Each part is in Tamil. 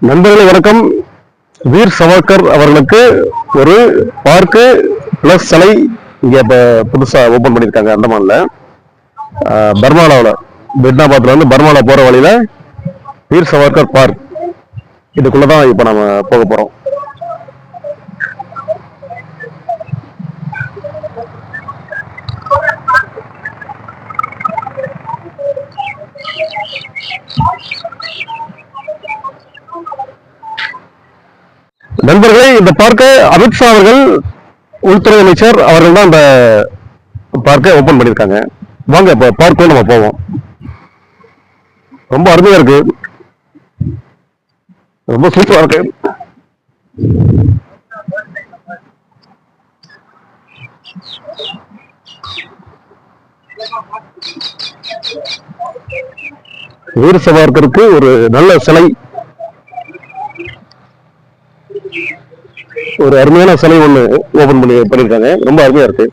நண்பர்களே வணக்கம். வீர் சவர்கர் அவர்களுக்கு ஒரு பார்க்கு பிளஸ் சிலை இங்க இப்ப புதுசா ஓபன் பண்ணிருக்காங்க அந்தமான்ல. பர்மாலாவில் பெட்னாபாத்ல இருந்து பர்மாலா போற வழியில வீர் சவர்கர் பார்க் இதுக்குள்ளதான் இப்ப நம்ம போக போறோம். நண்பர்களே, இந்த பார்க்கை அமித்ஷா அவர்கள் உள்துறை அமைச்சர் அவர்கள் தான் இந்த பார்க்கை ஓபன் பண்ணியிருக்காங்க. வாங்க இப்ப பார்க்கும் நம்ம போவோம். ரொம்ப அருமையா இருக்கு, ரொம்ப சூப்பரா இருக்கு. வீர் சவர்கருக்கு ஒரு நல்ல சிலை, ஒரு அருமையான சிலை ஒண்ணு ஓபன் பண்ணிருக்காங்க. ரொம்ப அருமையா இருக்கு.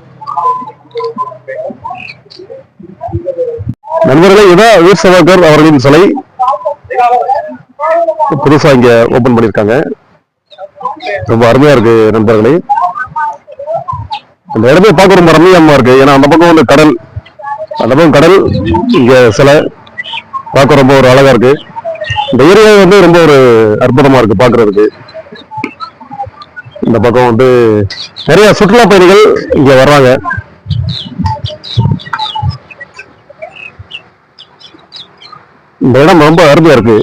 நண்பர்களே, இதான் வீர் சவர்கர் அவர்களின் சிலை புதுசா இங்க ஓபன் பண்ணிருக்காங்க. ரொம்ப அருமையா இருக்கு நண்பர்களே. அந்த இடமே பார்க்க ரொம்ப ரம்மியமா இருக்கு. ஏன்னா அந்த பக்கம் வந்து கடல், அந்த பக்கம் கடல், இங்க சிலை பார்க்க ரொம்ப ஒரு அழகா இருக்கு. இந்த ஏரியா வந்து ரொம்ப ஒரு அற்புதமா இருக்கு பாக்குறதுக்கு. இந்த பக்கம் வந்து நிறைய சுற்றுலா பயணிகள் இங்க வர்றாங்க. இந்த இடம் ரொம்ப அருமையா இருக்கு.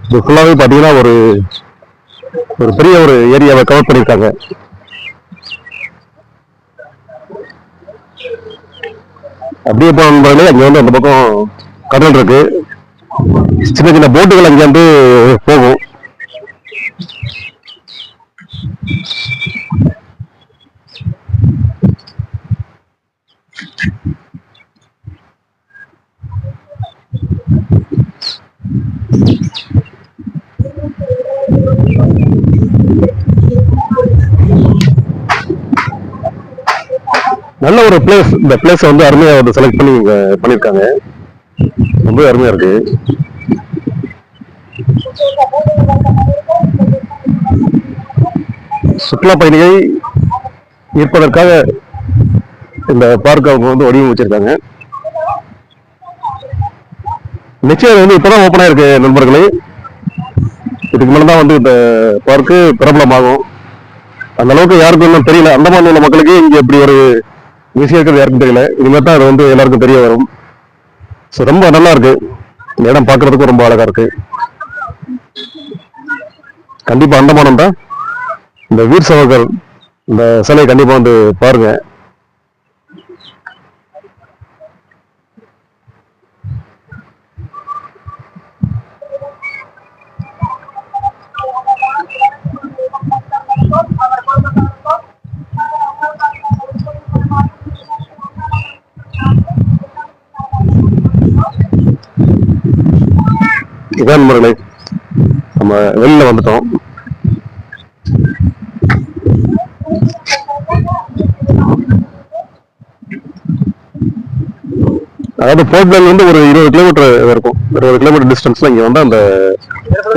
இது ஃபுல்லாவே பாத்தீங்கன்னா ஒரு பெரிய ஒரு ஏரியாவை கவர் பண்ணிருக்காங்க. அப்படியே போனாலே அங்க வந்து அந்த பக்கம் கடல் இருக்கு. சின்ன சின்ன போட்டுகள் அங்க வந்து போகும். நல்ல ஒரு பிளேஸ். இந்த பிளேஸ் வந்து அருமையா வந்து செலக்ட் பண்ணி பண்ணிருக்காங்க. ரொம்ப அருமையா இருக்கு. சுற்றுலா பயணிகளை ஈர்ப்பதற்காக இந்த பார்க் அவங்க வந்து வடிவமைச்சிருக்காங்க. நிச்சயம் வந்து இப்பதான் ஓபன் ஆயிருக்கு நண்பர்களே. இதுக்கு மேலதான் வந்து இந்த பார்க்கு பிரபலமாகும். அந்த அளவுக்கு யாருக்கும் இன்னும் தெரியல. அந்தமான் உள்ள மக்களுக்கு இங்க இப்படி ஒரு விஷயம் இருக்கிறது யாருக்கும் தெரியல. இனிமேல் தான் அது வந்து எல்லாருக்கும் தெரிய வரும். ரொம்ப நல்லா இருக்கு. இந்த இடம் பார்க்கறதுக்கும் ரொம்ப அழகா இருக்கு. கண்டிப்பா அந்தமானம் தான் இந்த வீர் சவர்கர் இந்த சிலையை கண்டிப்பா வந்து பாருங்க. இதான் நண்பர்களே, நம்ம வெளியில வந்துட்டோம். அதாவது போர்ட்லேண்ட் வந்து ஒரு 20 கிலோமீட்டர் இருக்கும். 20 கிலோமீட்டர் டிஸ்டன்ஸ்ல இங்க வந்து அந்த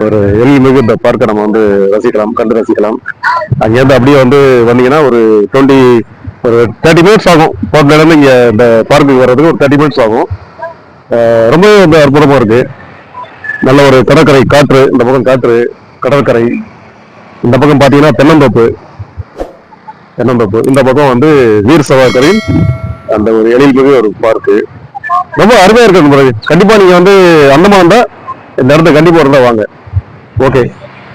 ஒரு எழில்மிகு இந்த பார்க்கை நம்ம வந்து கண்டு ரசிக்கலாம். அங்கேருந்து அப்படியே வந்து வந்தீங்கன்னா ஒரு 30 மினிட்ஸ் ஆகும். போர்ட்லேண்ட் இருந்து இங்க இந்த பார்க்குக்கு வர்றதுக்கு ஒரு 30 மினிட்ஸ் ஆகும். ரொம்பவே வந்து அற்புதமா இருக்கு. நல்ல ஒரு கடற்கரை காற்று, இந்த பக்கம் காற்று, கடற்கரை. இந்த பக்கம் பாத்தீங்கன்னா தென்னந்தோப்பு, இந்த பக்கம் வந்து வீர் சவர்கரின் அந்த ஒரு எழில்மிகு ஒரு பார்க்கு. ரொம்ப அருமையா இருக்கு. கண்டிப்பா நீங்க வந்து அந்தமான் தான் இந்த இடத்த கண்டிப்பா இருந்தா வாங்க. ஓகே,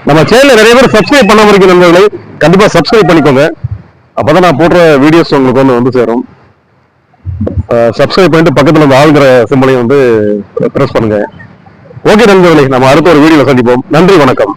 நம்ம சேனல்ல நிறைய பேர் சப்ஸ்கிரைப் பண்ணாம இருக்கு நண்பர்களை, கண்டிப்பா சப்ஸ்கிரைப் பண்ணிக்கோங்க. அப்பதான் நான் போடுற வீடியோஸ் உங்களுக்கு வந்து சேரும். சப்ஸ்கிரைப் பண்ணிட்டு பக்கத்துல வந்து ஆளுங்கிற சிம்பளையும் வந்து பிரஸ் பண்ணுங்க. ஓகே நண்பர்களே, நம்ம அடுத்த ஒரு வீடியோல சந்திப்போம். நன்றி, வணக்கம்.